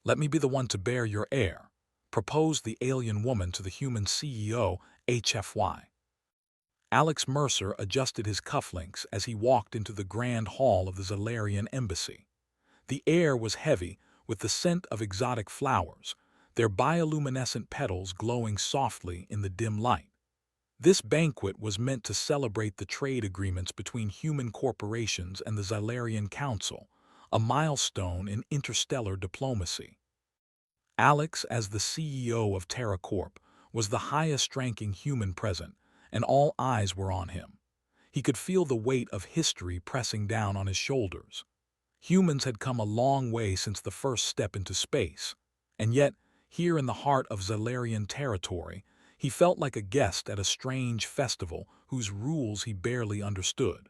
Let me be the one to bear your heir, proposed the alien woman to the human CEO, HFY. Alex Mercer adjusted his cufflinks as he walked into the grand hall of the Zalarian embassy. The air was heavy with the scent of exotic flowers, their bioluminescent petals glowing softly in the dim light. This banquet was meant to celebrate the trade agreements between human corporations and the Zalarian Council, a milestone in interstellar diplomacy. Alex, as the CEO of Terra Corp, was the highest-ranking human present, and all eyes were on him. He could feel the weight of history pressing down on his shoulders. Humans had come a long way since the first step into space, and yet, here in the heart of Zalarian territory, he felt like a guest at a strange festival whose rules he barely understood.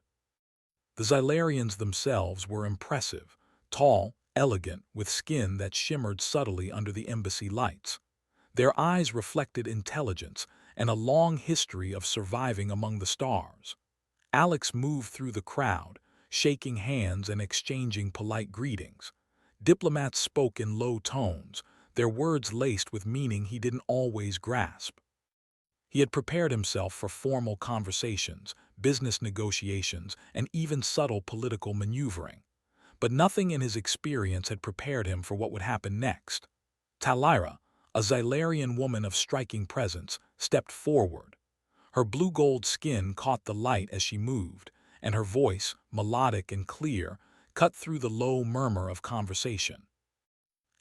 The Zalarians themselves were impressive, tall, elegant, with skin that shimmered subtly under the embassy lights. Their eyes reflected intelligence and a long history of surviving among the stars. Alex moved through the crowd, shaking hands and exchanging polite greetings. Diplomats spoke in low tones, their words laced with meaning he didn't always grasp. He had prepared himself for formal conversations, business negotiations, and even subtle political maneuvering. But nothing in his experience had prepared him for what would happen next. Talira, a Xylarian woman of striking presence, stepped forward. Her blue-gold skin caught the light as she moved, and her voice, melodic and clear, cut through the low murmur of conversation.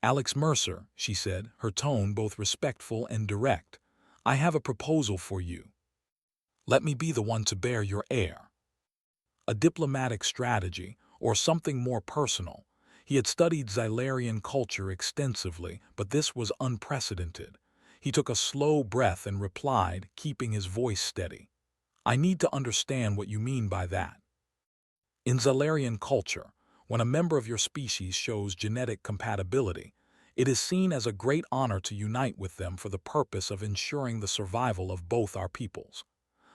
"Alex Mercer," she said, her tone both respectful and direct, "I have a proposal for you. Let me be the one to bear your heir." A diplomatic strategy, or something more personal. He had studied Xylarian culture extensively, but this was unprecedented. He took a slow breath and replied, keeping his voice steady. "I need to understand what you mean by that." In Xylarian culture, when a member of your species shows genetic compatibility, it is seen as a great honor to unite with them for the purpose of ensuring the survival of both our peoples.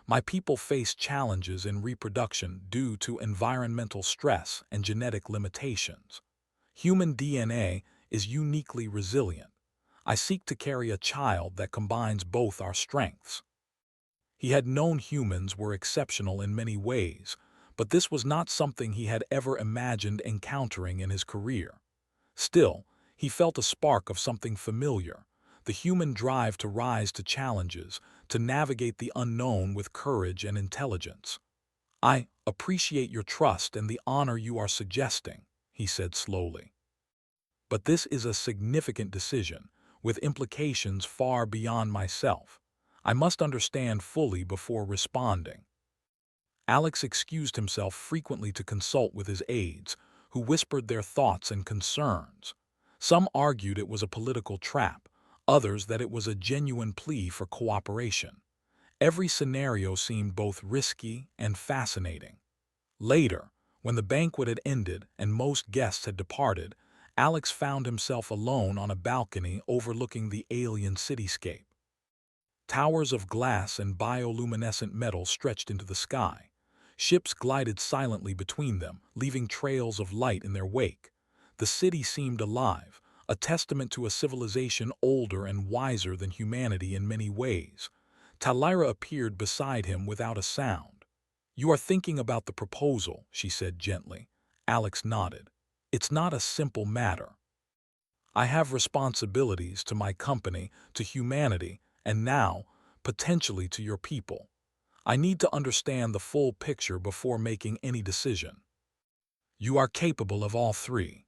My people face challenges in reproduction due to environmental stress and genetic limitations. Human DNA is uniquely resilient. I seek to carry a child that combines both our strengths. He had known humans were exceptional in many ways, but this was not something he had ever imagined encountering in his career. Still, he felt a spark of something familiar, the human drive to rise to challenges, to navigate the unknown with courage and intelligence. "I appreciate your trust and the honor you are suggesting," he said slowly. "But this is a significant decision, with implications far beyond myself. I must understand fully before responding." Alex excused himself frequently to consult with his aides, who whispered their thoughts and concerns. Some argued it was a political trap, others that it was a genuine plea for cooperation. Every scenario seemed both risky and fascinating. Later, when the banquet had ended and most guests had departed, Alex found himself alone on a balcony overlooking the alien cityscape. Towers of glass and bioluminescent metal stretched into the sky. Ships glided silently between them, leaving trails of light in their wake. The city seemed alive, a testament to a civilization older and wiser than humanity in many ways. Talira appeared beside him without a sound. "You are thinking about the proposal," she said gently. Alex nodded. "It's not a simple matter. I have responsibilities to my company, to humanity, and now, potentially to your people. I need to understand the full picture before making any decision." "You are capable of all three."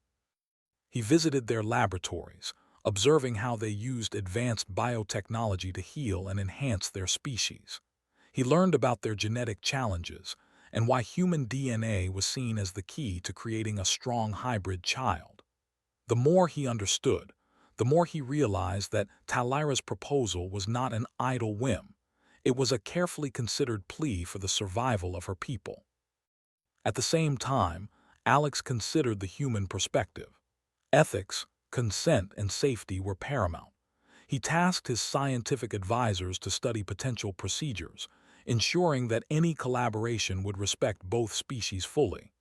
He visited their laboratories, observing how they used advanced biotechnology to heal and enhance their species. He learned about their genetic challenges and why human DNA was seen as the key to creating a strong hybrid child. The more he understood, the more he realized that Talira's proposal was not an idle whim. It was a carefully considered plea for the survival of her people. At the same time, Alex considered the human perspective. Ethics, consent, and safety were paramount. He tasked his scientific advisors to study potential procedures, ensuring that any collaboration would respect both species fully.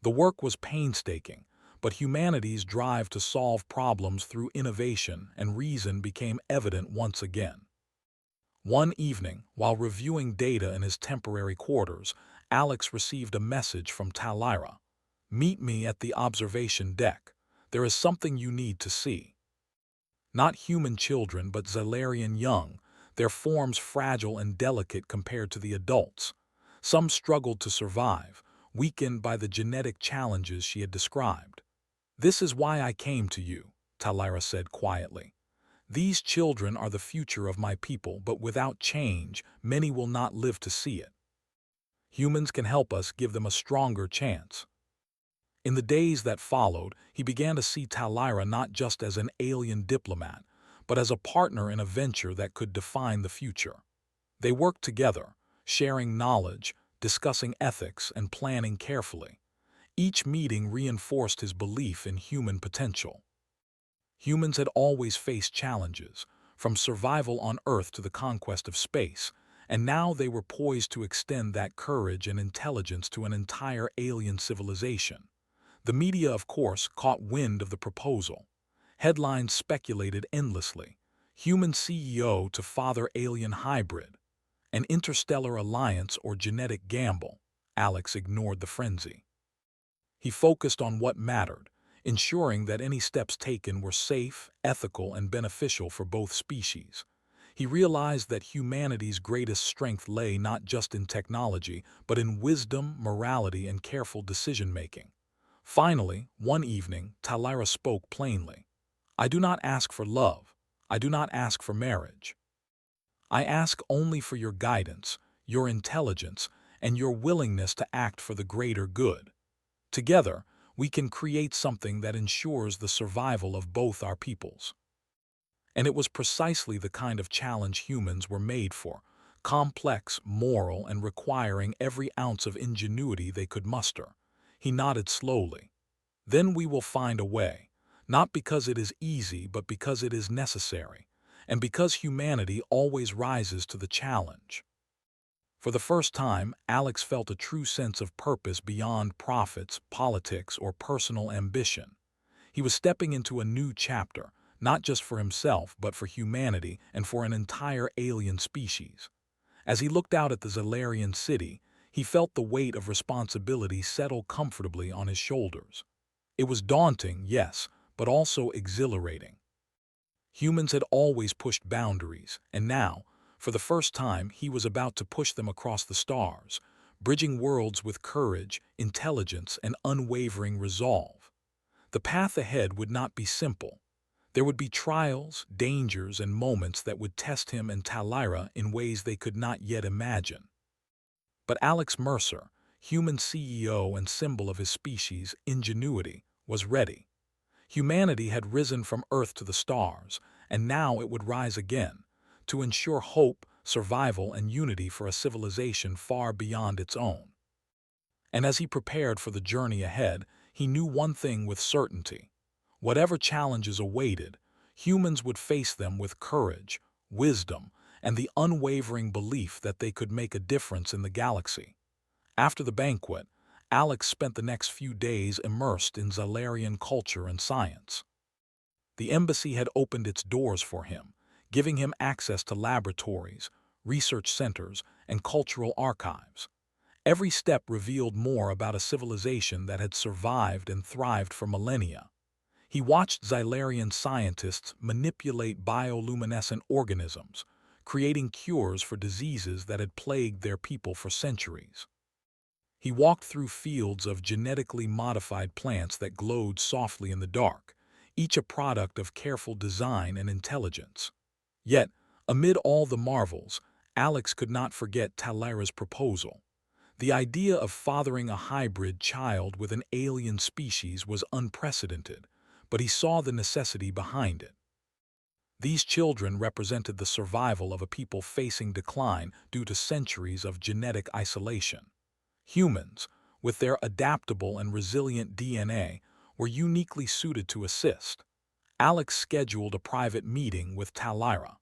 The work was painstaking, but humanity's drive to solve problems through innovation and reason became evident once again. One evening, while reviewing data in his temporary quarters, Alex received a message from Talira. "Meet me at the observation deck. There is something you need to see." Not human children, but Xylarian young, their forms fragile and delicate compared to the adults. Some struggled to survive, weakened by the genetic challenges she had described. "This is why I came to you," Talira said quietly. "These children are the future of my people, but without change, many will not live to see it. Humans can help us give them a stronger chance." In the days that followed, he began to see Talira not just as an alien diplomat, but as a partner in a venture that could define the future. They worked together, sharing knowledge, discussing ethics, and planning carefully. Each meeting reinforced his belief in human potential. Humans had always faced challenges, from survival on Earth to the conquest of space, and now they were poised to extend that courage and intelligence to an entire alien civilization. The media, of course, caught wind of the proposal. Headlines speculated endlessly. Human CEO to father alien hybrid. An interstellar alliance or genetic gamble. Alex ignored the frenzy. He focused on what mattered, ensuring that any steps taken were safe, ethical, and beneficial for both species. He realized that humanity's greatest strength lay not just in technology, but in wisdom, morality, and careful decision-making. Finally, one evening, Talira spoke plainly. "I do not ask for love. I do not ask for marriage. I ask only for your guidance, your intelligence, and your willingness to act for the greater good. Together, we can create something that ensures the survival of both our peoples." And it was precisely the kind of challenge humans were made for, complex, moral, and requiring every ounce of ingenuity they could muster. He nodded slowly. "Then we will find a way, not because it is easy, but because it is necessary, and because humanity always rises to the challenge." For the first time, Alex felt a true sense of purpose beyond profits, politics, or personal ambition. He was stepping into a new chapter, not just for himself, but for humanity and for an entire alien species. As he looked out at the Xylarian city, he felt the weight of responsibility settle comfortably on his shoulders. It was daunting, yes, but also exhilarating. Humans had always pushed boundaries, and now, for the first time, he was about to push them across the stars, bridging worlds with courage, intelligence, and unwavering resolve. The path ahead would not be simple. There would be trials, dangers, and moments that would test him and Talira in ways they could not yet imagine. But Alex Mercer, human CEO and symbol of his species' ingenuity, was ready. Humanity had risen from Earth to the stars, and now it would rise again, to ensure hope, survival, and unity for a civilization far beyond its own. And as he prepared for the journey ahead, he knew one thing with certainty. Whatever challenges awaited, humans would face them with courage, wisdom, and the unwavering belief that they could make a difference in the galaxy. After the banquet, Alex spent the next few days immersed in Xylarian culture and science. The embassy had opened its doors for him, giving him access to laboratories, research centers, and cultural archives. Every step revealed more about a civilization that had survived and thrived for millennia. He watched Xylarian scientists manipulate bioluminescent organisms, creating cures for diseases that had plagued their people for centuries. He walked through fields of genetically modified plants that glowed softly in the dark, each a product of careful design and intelligence. Yet, amid all the marvels, Alex could not forget Talira's proposal. The idea of fathering a hybrid child with an alien species was unprecedented, but he saw the necessity behind it. These children represented the survival of a people facing decline due to centuries of genetic isolation. Humans, with their adaptable and resilient DNA, were uniquely suited to assist. Alex scheduled a private meeting with Talira.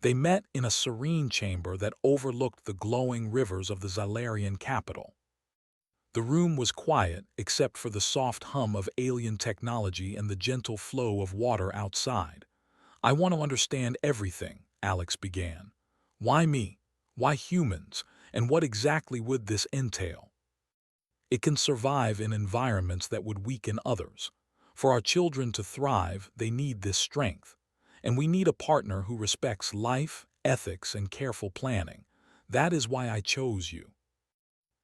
They met in a serene chamber that overlooked the glowing rivers of the Xylarian capital. The room was quiet except for the soft hum of alien technology and the gentle flow of water outside. "I want to understand everything," Alex began. "Why me? Why humans? And what exactly would this entail? It can survive in environments that would weaken others. For our children to thrive, they need this strength. And we need a partner who respects life, ethics, and careful planning. That is why I chose you."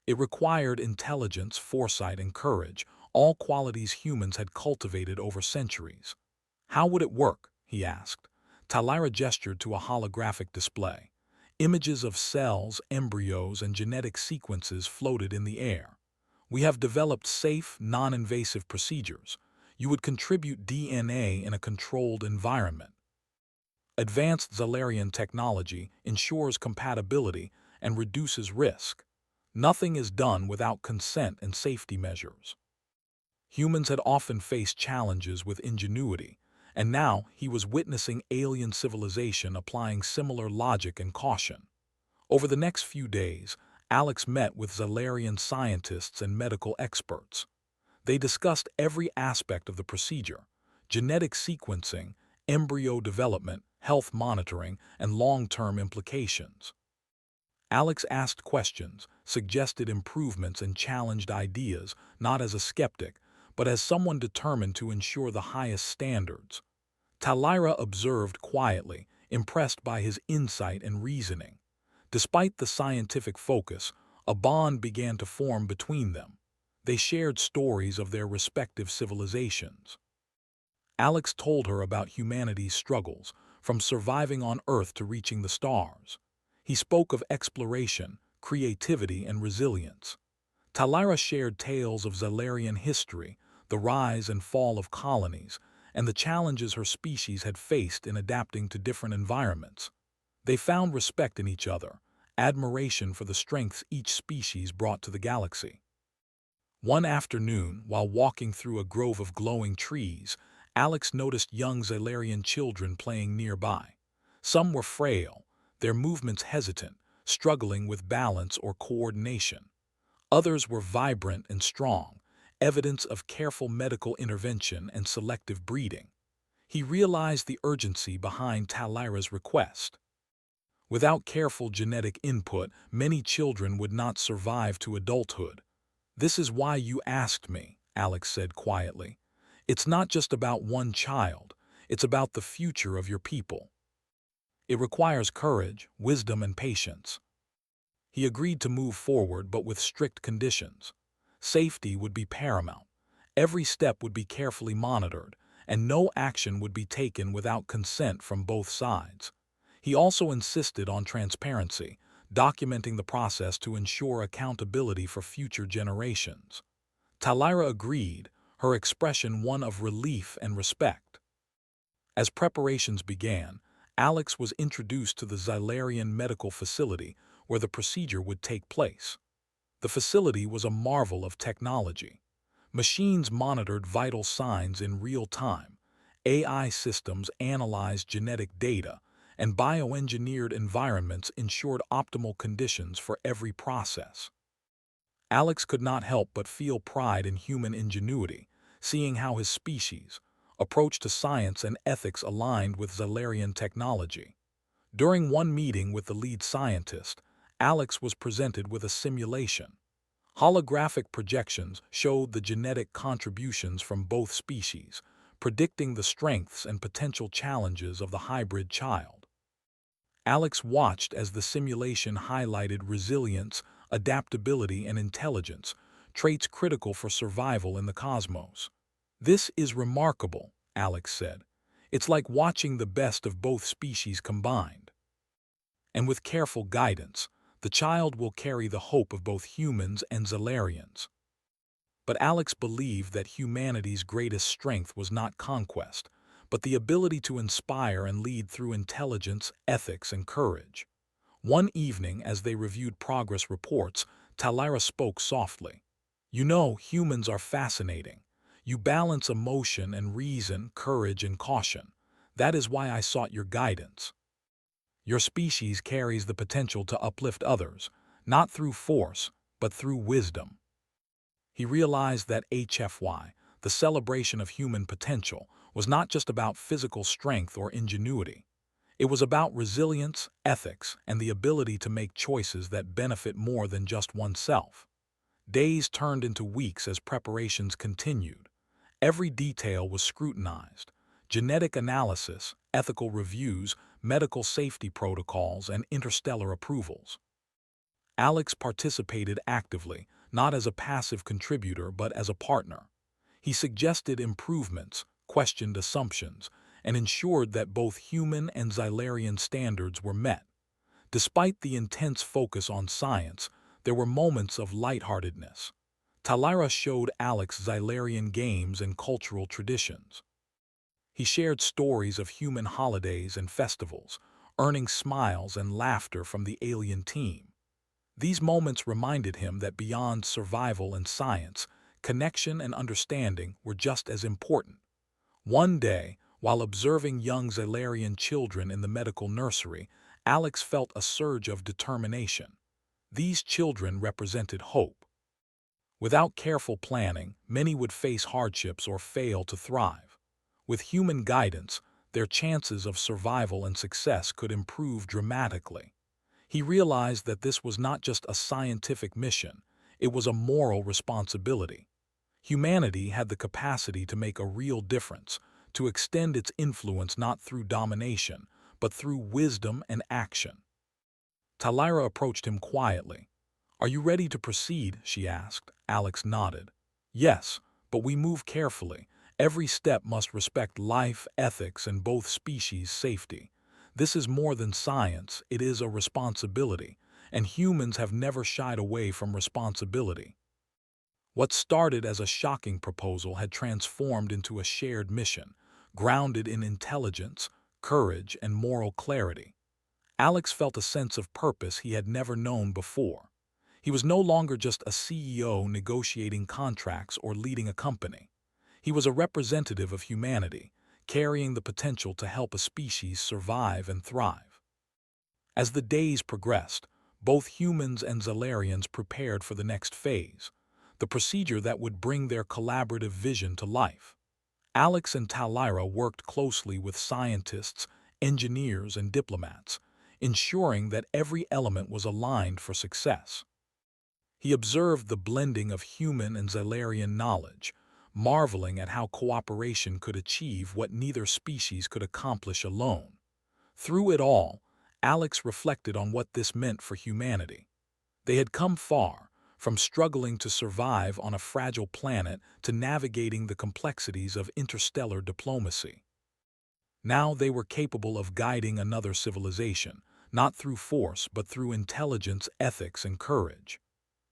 It required intelligence, foresight, and courage, all qualities humans had cultivated over centuries. "How would it work?" he asked. Talira gestured to a holographic display. Images of cells, embryos, and genetic sequences floated in the air. "We have developed safe, non-invasive procedures. You would contribute DNA in a controlled environment. Advanced Zalarian technology ensures compatibility and reduces risk. Nothing is done without consent and safety measures." Humans had often faced challenges with ingenuity, and now he was witnessing alien civilization applying similar logic and caution. Over the next few days, Alex met with Zalarian scientists and medical experts. They discussed every aspect of the procedure: genetic sequencing, embryo development, health monitoring, and long-term implications. Alex asked questions, suggested improvements, and challenged ideas, not as a skeptic, but as someone determined to ensure the highest standards. Talira observed quietly, impressed by his insight and reasoning. Despite the scientific focus, a bond began to form between them. They shared stories of their respective civilizations. Alex told her about humanity's struggles, from surviving on Earth to reaching the stars. He spoke of exploration, creativity, and resilience. Talira shared tales of Zalarian history, the rise and fall of colonies, and the challenges her species had faced in adapting to different environments. They found respect in each other, admiration for the strengths each species brought to the galaxy. One afternoon, while walking through a grove of glowing trees, Alex noticed young Zalarian children playing nearby. Some were frail, their movements hesitant, struggling with balance or coordination. Others were vibrant and strong, evidence of careful medical intervention and selective breeding. He realized the urgency behind Talira's request. Without careful genetic input, many children would not survive to adulthood. "This is why you asked me," Alex said quietly. "It's not just about one child, it's about the future of your people. It requires courage, wisdom, and patience." He agreed to move forward, but with strict conditions. Safety would be paramount. Every step would be carefully monitored, and no action would be taken without consent from both sides. He also insisted on transparency, documenting the process to ensure accountability for future generations. Talira agreed, her expression one of relief and respect. As preparations began, Alex was introduced to the Zalarian medical facility where the procedure would take place. The facility was a marvel of technology. Machines monitored vital signs in real time, AI systems analyzed genetic data, and bioengineered environments ensured optimal conditions for every process. Alex could not help but feel pride in human ingenuity, seeing how his species' approach to science and ethics aligned with Zalarian technology. During one meeting with the lead scientist, Alex was presented with a simulation. Holographic projections showed the genetic contributions from both species, predicting the strengths and potential challenges of the hybrid child. Alex watched as the simulation highlighted resilience, adaptability, and intelligence, traits critical for survival in the cosmos. "This is remarkable," Alex said. "It's like watching the best of both species combined. And with careful guidance, the child will carry the hope of both humans and Zalarians." But Alex believed that humanity's greatest strength was not conquest, but the ability to inspire and lead through intelligence, ethics, and courage. One evening, as they reviewed progress reports, Talira spoke softly. "You know, humans are fascinating. You balance emotion and reason, courage and caution. That is why I sought your guidance. Your species carries the potential to uplift others, not through force, but through wisdom." He realized that HFY, the celebration of human potential, was not just about physical strength or ingenuity. It was about resilience, ethics, and the ability to make choices that benefit more than just oneself. Days turned into weeks as preparations continued. Every detail was scrutinized. Genetic analysis, ethical reviews, medical safety protocols, and interstellar approvals. Alex participated actively, not as a passive contributor but as a partner. He suggested improvements, questioned assumptions, and ensured that both human and Xylarian standards were met. Despite the intense focus on science, there were moments of lightheartedness. Talira showed Alex Xylarian games and cultural traditions. He shared stories of human holidays and festivals, earning smiles and laughter from the alien team. These moments reminded him that beyond survival and science, connection and understanding were just as important. One day, while observing young Xylarian children in the medical nursery, Alex felt a surge of determination. These children represented hope. Without careful planning, many would face hardships or fail to thrive. With human guidance, their chances of survival and success could improve dramatically. He realized that this was not just a scientific mission, it was a moral responsibility. Humanity had the capacity to make a real difference, to extend its influence not through domination, but through wisdom and action. Talira approached him quietly. "Are you ready to proceed?" she asked. Alex nodded. "Yes, but we move carefully. Every step must respect life, ethics, and both species' safety. This is more than science, it is a responsibility, and humans have never shied away from responsibility." What started as a shocking proposal had transformed into a shared mission, grounded in intelligence, courage, and moral clarity. Alex felt a sense of purpose he had never known before. He was no longer just a CEO negotiating contracts or leading a company. He was a representative of humanity, carrying the potential to help a species survive and thrive. As the days progressed, both humans and Xylarians prepared for the next phase, the procedure that would bring their collaborative vision to life. Alex and Talira worked closely with scientists, engineers, and diplomats, ensuring that every element was aligned for success. He observed the blending of human and Xylarian knowledge, marveling at how cooperation could achieve what neither species could accomplish alone. Through it all, Alex reflected on what this meant for humanity. They had come far, from struggling to survive on a fragile planet to navigating the complexities of interstellar diplomacy. Now they were capable of guiding another civilization, not through force but through intelligence, ethics, and courage.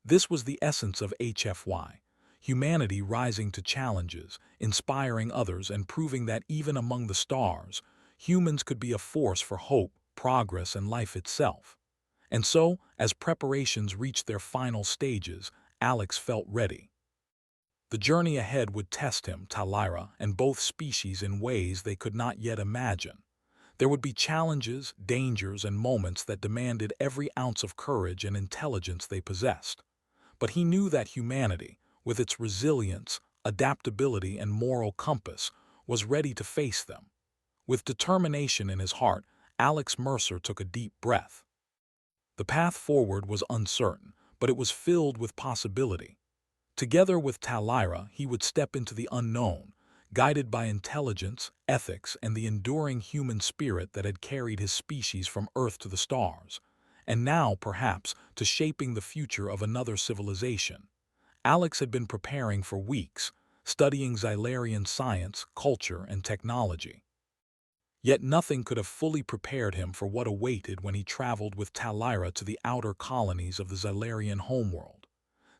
This was the essence of HFY, humanity rising to challenges, inspiring others, and proving that even among the stars, humans could be a force for hope, progress, and life itself. And so, as preparations reached their final stages, Alex felt ready. The journey ahead would test him, Talira, and both species in ways they could not yet imagine. There would be challenges, dangers, and moments that demanded every ounce of courage and intelligence they possessed. But he knew that humanity, with its resilience, adaptability, and moral compass, was ready to face them. With determination in his heart, Alex Mercer took a deep breath. The path forward was uncertain, but it was filled with possibility. Together with Talira, he would step into the unknown, guided by intelligence, ethics, and the enduring human spirit that had carried his species from Earth to the stars, and now, perhaps, to shaping the future of another civilization. Alex had been preparing for weeks, studying Xylarian science, culture, and technology. Yet nothing could have fully prepared him for what awaited when he traveled with Talira to the outer colonies of the Xylarian homeworld.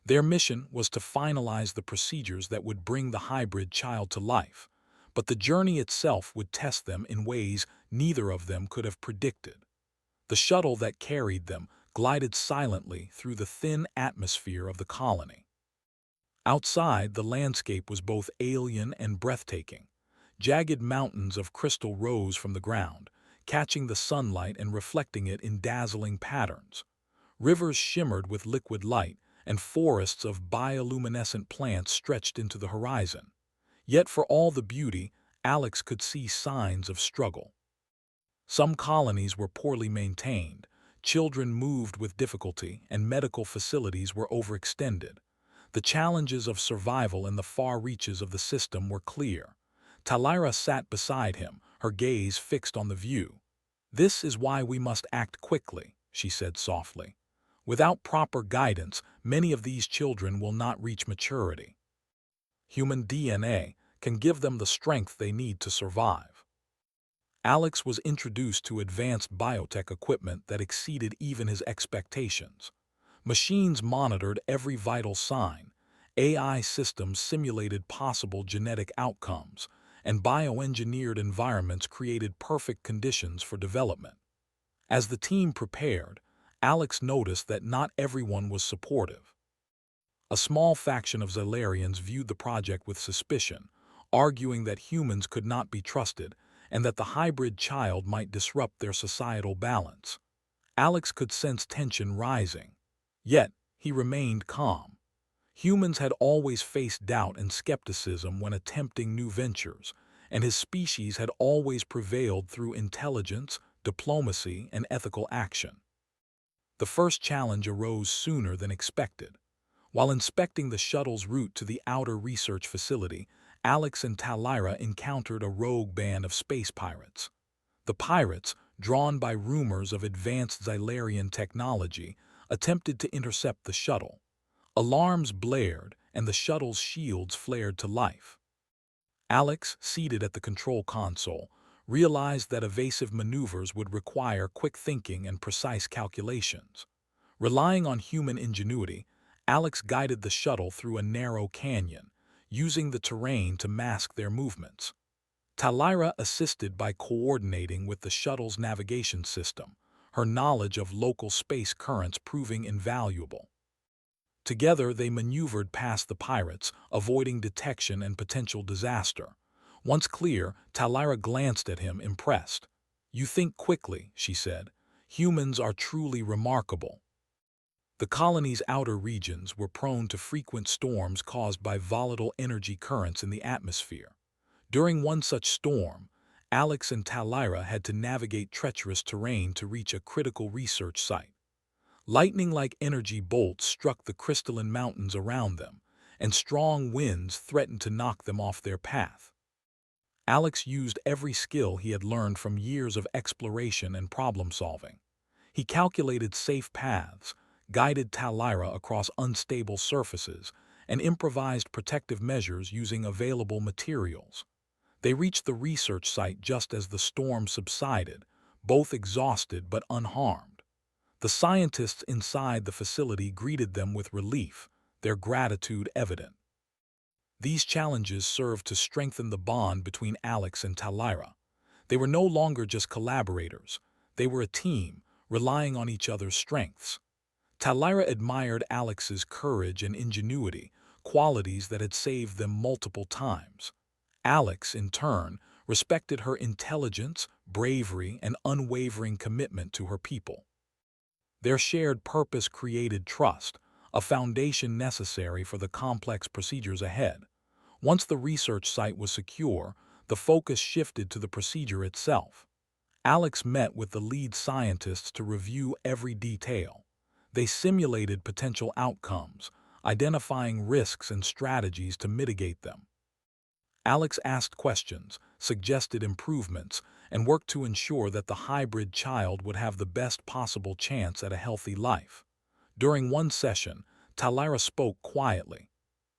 Their mission was to finalize the procedures that would bring the hybrid child to life, but the journey itself would test them in ways neither of them could have predicted. The shuttle that carried them glided silently through the thin atmosphere of the colony. Outside, the landscape was both alien and breathtaking. Jagged mountains of crystal rose from the ground, catching the sunlight and reflecting it in dazzling patterns. Rivers shimmered with liquid light, and forests of bioluminescent plants stretched into the horizon. Yet for all the beauty, Alex could see signs of struggle. Some colonies were poorly maintained, children moved with difficulty, and medical facilities were overextended. The challenges of survival in the far reaches of the system were clear. Talira sat beside him, her gaze fixed on the view. "This is why we must act quickly," she said softly. "Without proper guidance, many of these children will not reach maturity. Human DNA can give them the strength they need to survive." Alex was introduced to advanced biotech equipment that exceeded even his expectations. Machines monitored every vital sign, AI systems simulated possible genetic outcomes, and bioengineered environments created perfect conditions for development. As the team prepared, Alex noticed that not everyone was supportive. A small faction of Xylarians viewed the project with suspicion, arguing that humans could not be trusted and that the hybrid child might disrupt their societal balance. Alex could sense tension rising. Yet, he remained calm. Humans had always faced doubt and skepticism when attempting new ventures, and his species had always prevailed through intelligence, diplomacy, and ethical action. The first challenge arose sooner than expected. While inspecting the shuttle's route to the outer research facility, Alex and Talira encountered a rogue band of space pirates. The pirates, drawn by rumors of advanced Xylarian technology, attempted to intercept the shuttle. Alarms blared, and the shuttle's shields flared to life. Alex, seated at the control console, realized that evasive maneuvers would require quick thinking and precise calculations. Relying on human ingenuity, Alex guided the shuttle through a narrow canyon, using the terrain to mask their movements. Talira assisted by coordinating with the shuttle's navigation system, her knowledge of local space currents proving invaluable. Together, they maneuvered past the pirates, avoiding detection and potential disaster. Once clear, Talira glanced at him, impressed. "You think quickly," she said. "Humans are truly remarkable." The colony's outer regions were prone to frequent storms caused by volatile energy currents in the atmosphere. During one such storm, Alex and Talira had to navigate treacherous terrain to reach a critical research site. Lightning-like energy bolts struck the crystalline mountains around them, and strong winds threatened to knock them off their path. Alex used every skill he had learned from years of exploration and problem-solving. He calculated safe paths, guided Talira across unstable surfaces, and improvised protective measures using available materials. They reached the research site just as the storm subsided, both exhausted but unharmed. The scientists inside the facility greeted them with relief, their gratitude evident. These challenges served to strengthen the bond between Alex and Talira. They were no longer just collaborators, they were a team, relying on each other's strengths. Talira admired Alex's courage and ingenuity, qualities that had saved them multiple times. Alex, in turn, respected her intelligence, bravery, and unwavering commitment to her people. Their shared purpose created trust, a foundation necessary for the complex procedures ahead. Once the research site was secure, the focus shifted to the procedure itself. Alex met with the lead scientists to review every detail. They simulated potential outcomes, identifying risks and strategies to mitigate them. Alex asked questions, suggested improvements, and worked to ensure that the hybrid child would have the best possible chance at a healthy life. During one session, Talira spoke quietly.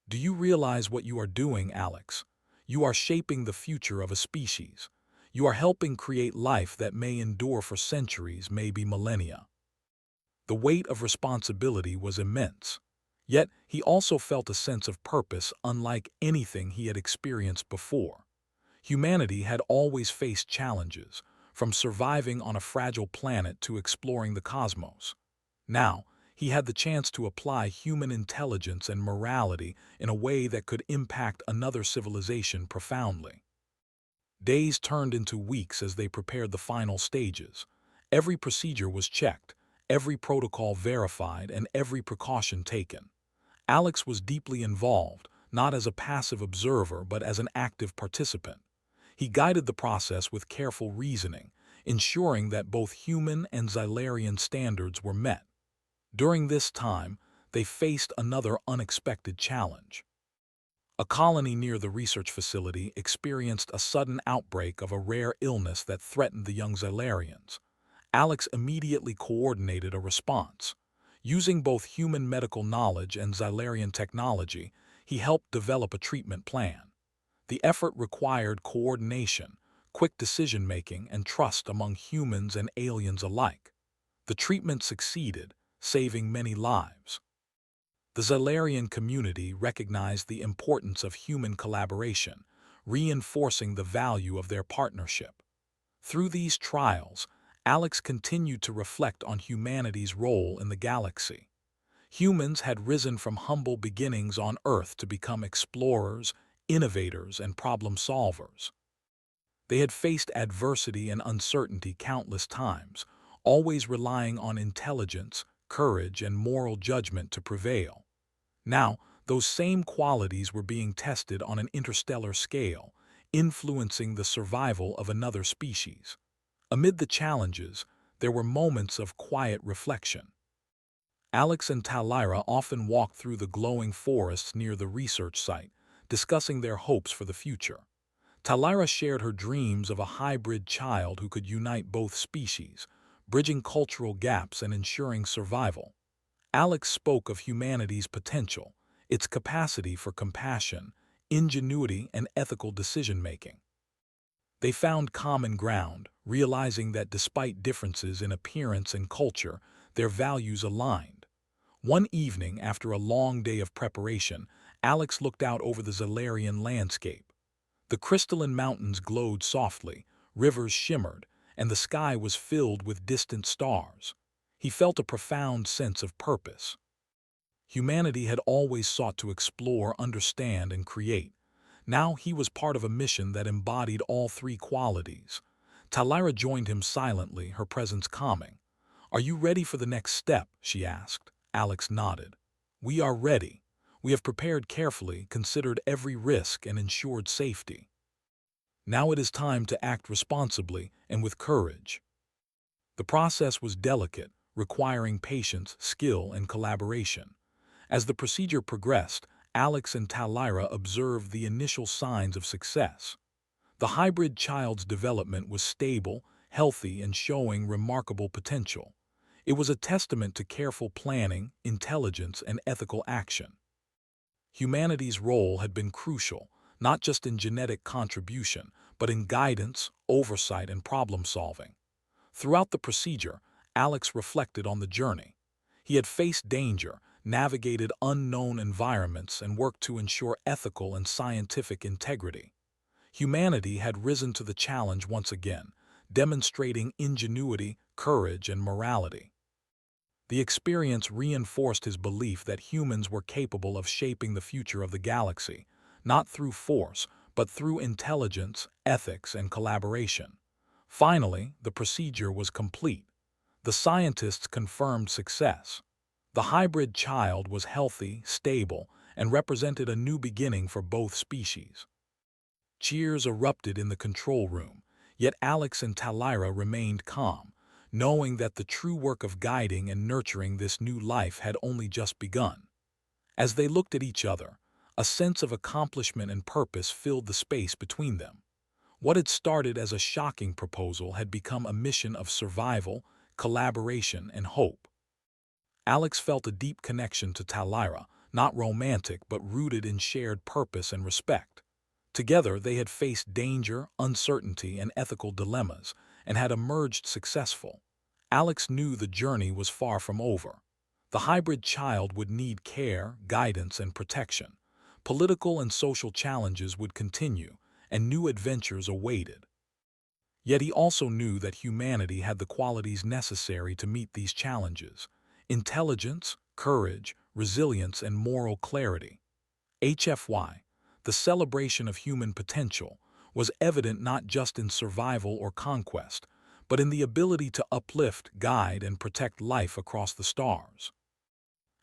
"Do you realize what you are doing, Alex? You are shaping the future of a species. You are helping create life that may endure for centuries, maybe millennia." The weight of responsibility was immense. Yet, he also felt a sense of purpose unlike anything he had experienced before. Humanity had always faced challenges, from surviving on a fragile planet to exploring the cosmos. Now, he had the chance to apply human intelligence and morality in a way that could impact another civilization profoundly. Days turned into weeks as they prepared the final stages. Every procedure was checked, every protocol verified, and every precaution taken. Alex was deeply involved, not as a passive observer but as an active participant. He guided the process with careful reasoning, ensuring that both human and Xylarian standards were met. During this time, they faced another unexpected challenge. A colony near the research facility experienced a sudden outbreak of a rare illness that threatened the young Xylarians. Alex immediately coordinated a response. Using both human medical knowledge and Xylarian technology, he helped develop a treatment plan. The effort required coordination, quick decision-making, and trust among humans and aliens alike. The treatment succeeded, saving many lives. The Xylarian community recognized the importance of human collaboration, reinforcing the value of their partnership. Through these trials, Alex continued to reflect on humanity's role in the galaxy. Humans had risen from humble beginnings on Earth to become explorers, innovators, and problem solvers. They had faced adversity and uncertainty countless times, always relying on intelligence, courage, and moral judgment to prevail. Now, those same qualities were being tested on an interstellar scale, influencing the survival of another species. Amid the challenges, there were moments of quiet reflection. Alex and Talira often walked through the glowing forests near the research site, discussing their hopes for the future. Talira shared her dreams of a hybrid child who could unite both species, bridging cultural gaps and ensuring survival. Alex spoke of humanity's potential, its capacity for compassion, ingenuity, and ethical decision-making. They found common ground, realizing that despite differences in appearance and culture, their values aligned. One evening, after a long day of preparation, Alex looked out over the Xylarian landscape. The crystalline mountains glowed softly, rivers shimmered, and the sky was filled with distant stars. He felt a profound sense of purpose. Humanity had always sought to explore, understand, and create. Now he was part of a mission that embodied all three qualities. Talira joined him silently, her presence calming. "Are you ready for the next step?" she asked. Alex nodded. "We are ready. We have prepared carefully, considered every risk, and ensured safety. Now it is time to act responsibly and with courage." The process was delicate, requiring patience, skill, and collaboration. As the procedure progressed, Alex and Talira observed the initial signs of success. The hybrid child's development was stable, healthy, and showing remarkable potential. It was a testament to careful planning, intelligence, and ethical action. Humanity's role had been crucial, not just in genetic contribution, but in guidance, oversight, and problem-solving. Throughout the procedure, Alex reflected on the journey. He had faced danger, navigated unknown environments, and worked to ensure ethical and scientific integrity. Humanity had risen to the challenge once again, demonstrating ingenuity, courage, and morality. The experience reinforced his belief that humans were capable of shaping the future of the galaxy, not through force, but through intelligence, ethics, and collaboration. Finally, the procedure was complete. The scientists confirmed success. The hybrid child was healthy, stable, and represented a new beginning for both species. Cheers erupted in the control room, yet Alex and Talira remained calm, knowing that the true work of guiding and nurturing this new life had only just begun. As they looked at each other, a sense of accomplishment and purpose filled the space between them. What had started as a shocking proposal had become a mission of survival, collaboration, and hope. Alex felt a deep connection to Talira, not romantic but rooted in shared purpose and respect. Together, they had faced danger, uncertainty, and ethical dilemmas, and had emerged successful. Alex knew the journey was far from over. The hybrid child would need care, guidance, and protection. Political and social challenges would continue, and new adventures awaited. Yet he also knew that humanity had the qualities necessary to meet these challenges: intelligence, courage, resilience, and moral clarity. HFY, the celebration of human potential, was evident not just in survival or conquest, but in the ability to uplift, guide, and protect life across the stars.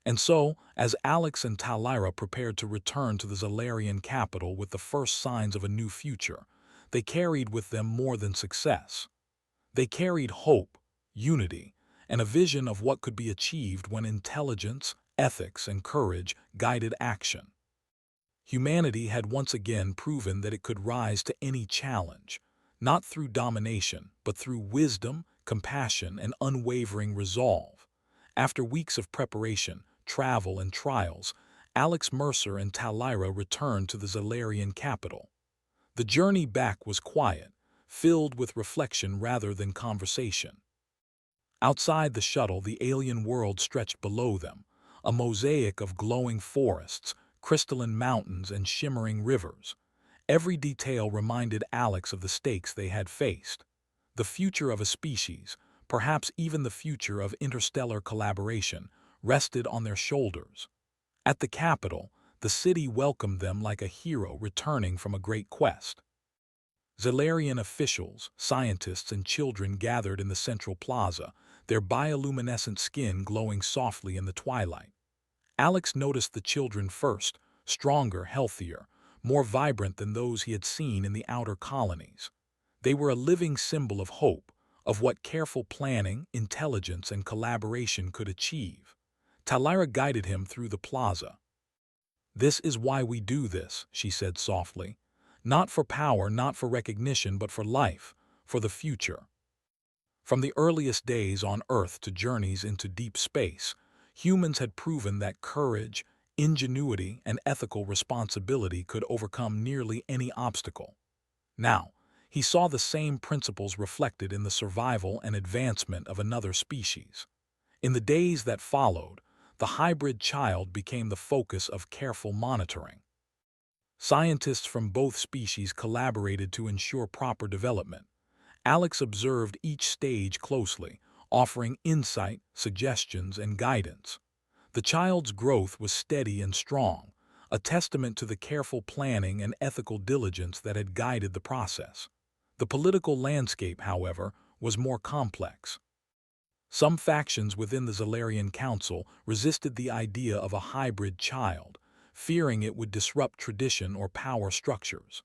And so, as Alex and Talira prepared to return to the Zalarian capital with the first signs of a new future, they carried with them more than success. They carried hope, unity, and a vision of what could be achieved when intelligence, ethics, and courage guided action. Humanity had once again proven that it could rise to any challenge, not through domination, but through wisdom, compassion, and unwavering resolve. After weeks of preparation, travel, and trials, Alex Mercer and Talira returned to the Zalarian capital. The journey back was quiet, filled with reflection rather than conversation. Outside the shuttle, the alien world stretched below them, a mosaic of glowing forests, crystalline mountains, and shimmering rivers. Every detail reminded Alex of the stakes they had faced. The future of a species, perhaps even the future of interstellar collaboration, rested on their shoulders. At the capital, the city welcomed them like a hero returning from a great quest. Zalarian officials, scientists, and children gathered in the central plaza, their bioluminescent skin glowing softly in the twilight. Alex noticed the children first, stronger, healthier, more vibrant than those he had seen in the outer colonies. They were a living symbol of hope, of what careful planning, intelligence, and collaboration could achieve. Talira guided him through the plaza. "This is why we do this," she said softly. "Not for power, not for recognition, but for life, for the future." From the earliest days on Earth to journeys into deep space, humans had proven that courage, ingenuity, and ethical responsibility could overcome nearly any obstacle. Now, he saw the same principles reflected in the survival and advancement of another species. In the days that followed, the hybrid child became the focus of careful monitoring. Scientists from both species collaborated to ensure proper development. Alex observed each stage closely, offering insight, suggestions, and guidance. The child's growth was steady and strong, a testament to the careful planning and ethical diligence that had guided the process. The political landscape, however, was more complex. Some factions within the Zalarian Council resisted the idea of a hybrid child, fearing it would disrupt tradition or power structures.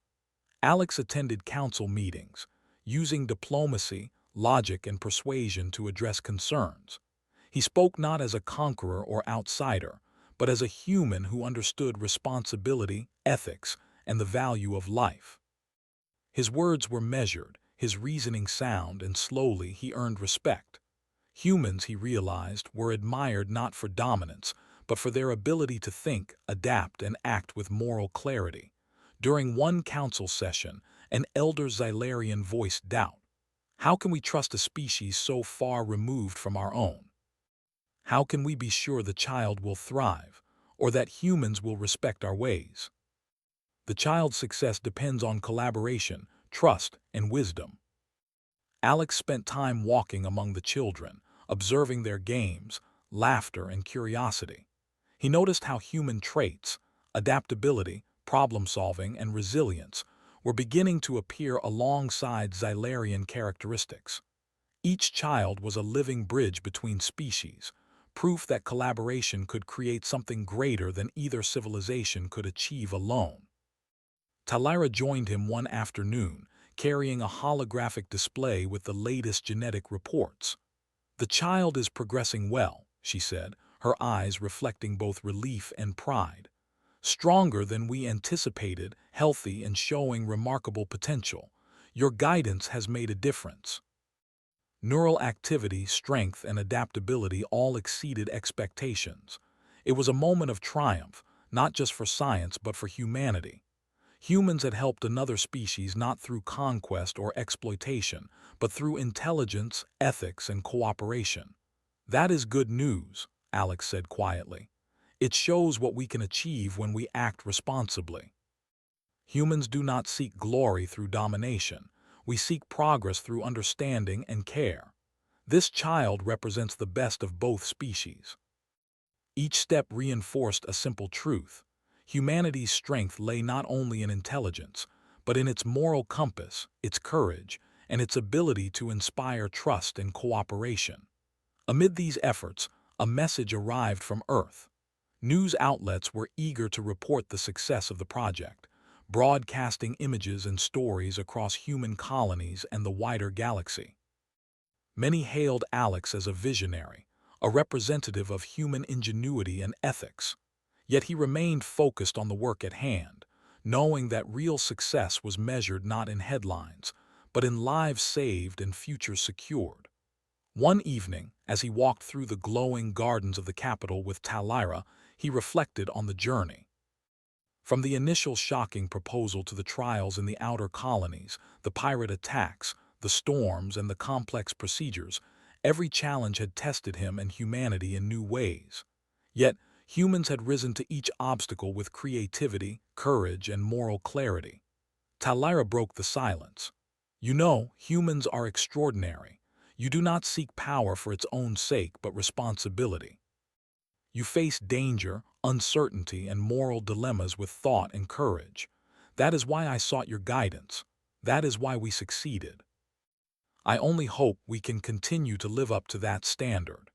Alex attended council meetings, using diplomacy, logic, and persuasion to address concerns. He spoke not as a conqueror or outsider, but as a human who understood responsibility, ethics, and the value of life. His words were measured, his reasoning sound, and slowly he earned respect. Humans, he realized, were admired not for dominance, but for their ability to think, adapt, and act with moral clarity. During one council session, an elder Zylarian voiced doubt. How can we trust a species so far removed from our own? How can we be sure the child will thrive, or that humans will respect our ways? The child's success depends on collaboration, trust, and wisdom. Alex spent time walking among the children, observing their games, laughter, and curiosity. He noticed how human traits, adaptability, problem-solving, and resilience were beginning to appear alongside Zylarian characteristics. Each child was a living bridge between species, proof that collaboration could create something greater than either civilization could achieve alone. Talira joined him one afternoon, carrying a holographic display with the latest genetic reports. "The child is progressing well," she said, her eyes reflecting both relief and pride. "Stronger than we anticipated, healthy, and showing remarkable potential. Your guidance has made a difference." Neural activity, strength, and adaptability all exceeded expectations. It was a moment of triumph, not just for science but for humanity. Humans had helped another species not through conquest or exploitation, but through intelligence, ethics, and cooperation. "That is good news," Alex said quietly. "It shows what we can achieve when we act responsibly. Humans do not seek glory through domination. We seek progress through understanding and care. This child represents the best of both species." Each step reinforced a simple truth. Humanity's strength lay not only in intelligence, but in its moral compass, its courage, and its ability to inspire trust and cooperation. Amid these efforts, a message arrived from Earth. News outlets were eager to report the success of the project, broadcasting images and stories across human colonies and the wider galaxy. Many hailed Alex as a visionary, a representative of human ingenuity and ethics. Yet he remained focused on the work at hand, knowing that real success was measured not in headlines, but in lives saved and futures secured. One evening, as he walked through the glowing gardens of the capital with Talira, he reflected on the journey. From the initial shocking proposal to the trials in the outer colonies, the pirate attacks, the storms, and the complex procedures, every challenge had tested him and humanity in new ways. Yet, humans had risen to each obstacle with creativity, courage, and moral clarity. Talira broke the silence. You know, humans are extraordinary. You do not seek power for its own sake, but responsibility. You face danger, uncertainty, and moral dilemmas with thought and courage. That is why I sought your guidance. That is why we succeeded. I only hope we can continue to live up to that standard.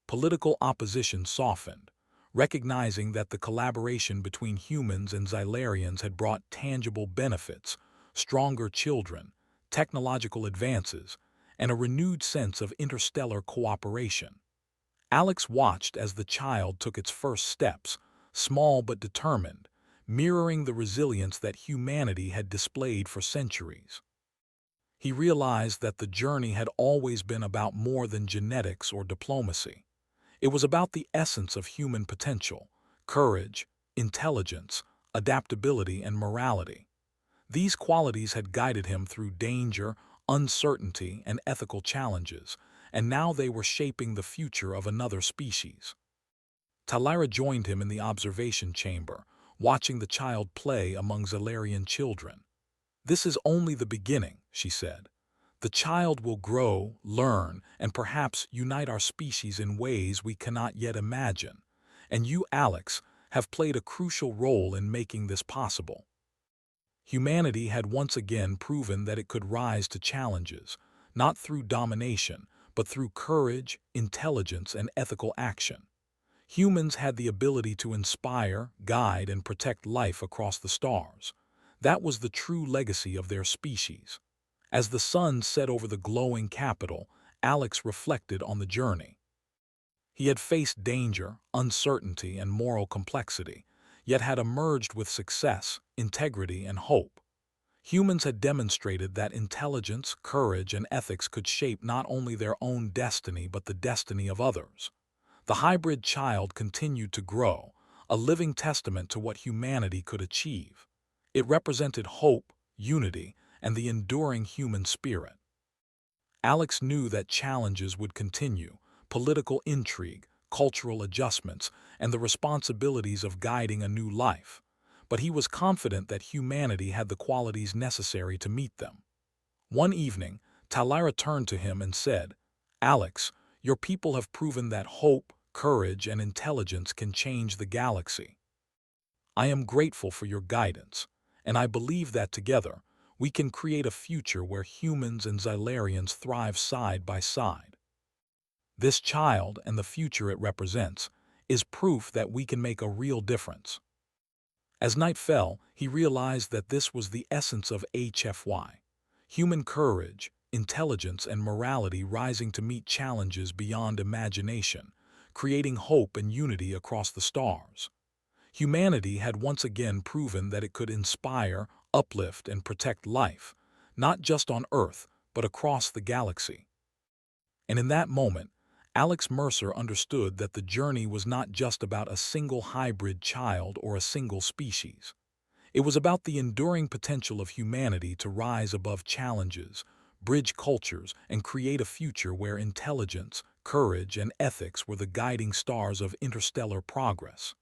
Political opposition softened, recognizing that the collaboration between humans and Xylarians had brought tangible benefits, stronger children, technological advances, and a renewed sense of interstellar cooperation. Alex watched as the child took its first steps, small but determined, mirroring the resilience that humanity had displayed for centuries. He realized that the journey had always been about more than genetics or diplomacy. It was about the essence of human potential, courage, intelligence, adaptability, and morality. These qualities had guided him through danger, uncertainty, and ethical challenges, and now they were shaping the future of another species. Talira joined him in the observation chamber, watching the child play among Xylarian children. This is only the beginning, she said. The child will grow, learn, and perhaps unite our species in ways we cannot yet imagine. And you, Alex, have played a crucial role in making this possible. Humanity had once again proven that it could rise to challenges, not through domination, but through courage, intelligence, and ethical action. Humans had the ability to inspire, guide, and protect life across the stars. That was the true legacy of their species. As the sun set over the glowing capital, Alex reflected on the journey. He had faced danger, uncertainty, and moral complexity, yet had emerged with success, integrity, and hope. Humans had demonstrated that intelligence, courage, and ethics could shape not only their own destiny but the destiny of others. The hybrid child continued to grow, a living testament to what humanity could achieve. It represented hope, unity, and the enduring human spirit. Alex knew that challenges would continue, political intrigue, cultural adjustments, and the responsibilities of guiding a new life. But he was confident that humanity had the qualities necessary to meet them. One evening, Talira turned to him and said, "Alex, your people have proven that hope, courage, and intelligence can change the galaxy. I am grateful for your guidance, and I believe that together, we can create a future where humans and Xylarians thrive side by side. This child and the future it represents is proof that we can make a real difference." As night fell, he realized that this was the essence of HFY. Human courage, intelligence, and morality rising to meet challenges beyond imagination, creating hope and unity across the stars. Humanity had once again proven that it could inspire, uplift, and protect life, not just on Earth, but across the galaxy. And in that moment, Alex Mercer understood that the journey was not just about a single hybrid child or a single species. It was about the enduring potential of humanity to rise above challenges, bridge cultures, and create a future where intelligence, courage, and ethics were the guiding stars of interstellar progress.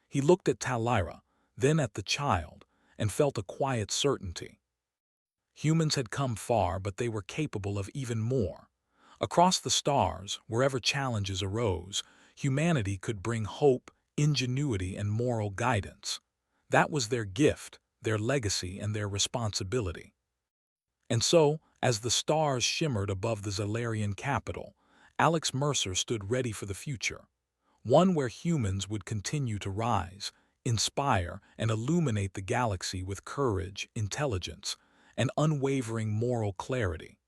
He looked at Talira, then at the child, and felt a quiet certainty. Humans had come far, but they were capable of even more. Across the stars, wherever challenges arose, humanity could bring hope, ingenuity, and moral guidance. That was their gift, their legacy, and their responsibility. And so, as the stars shimmered above the Xylarian capital, Alex Mercer stood ready for the future. one where humans would continue to rise, inspire, and illuminate the galaxy with courage, intelligence, and unwavering moral clarity.